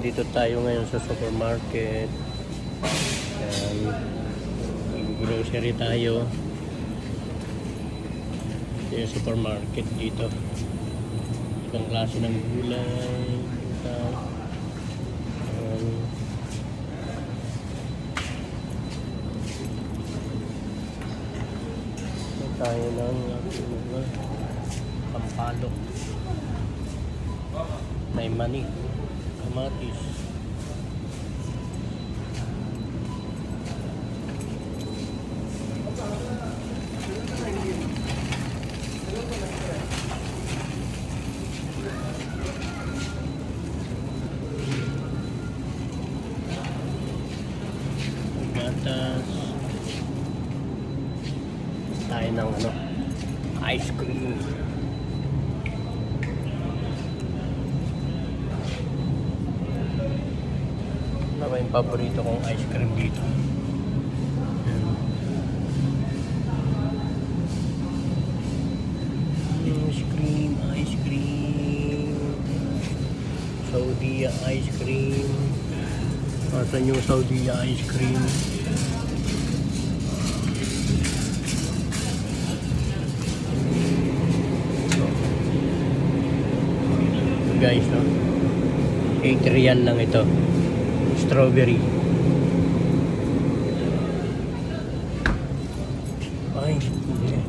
Dito tayo ngayon sa supermarket. Yan. Grocery tayo. Ito yung supermarket dito. Ibang klase ng gulay. Ito tayo ng pampalok. May mani, kamatis. Gatas. Tayo ng ice cream. Ano ba yung paborito kong ice cream dito? Ice cream. Saudi ice cream. Asan yung Saudi ice cream? Guys, no? 8 riyan lang ito. Strawberry. Ay, hindi.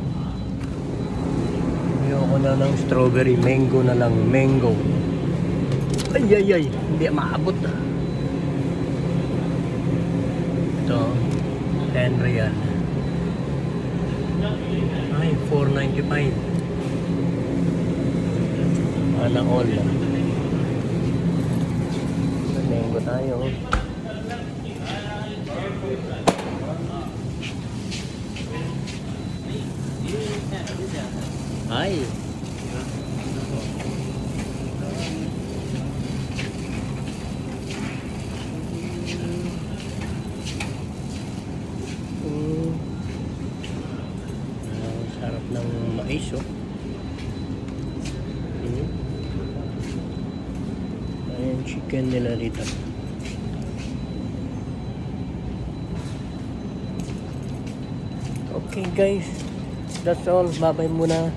Ayoko na ng strawberry. Mango na lang. Mango. Ay. Hindi maabot. Ito. 10 riyan. Ay, 4.95. Ana all. Mango tayo. Ay. Sarap ng mais, oh. Ayan, chicken nila dito. Okay guys, that's all. Bye-bye muna.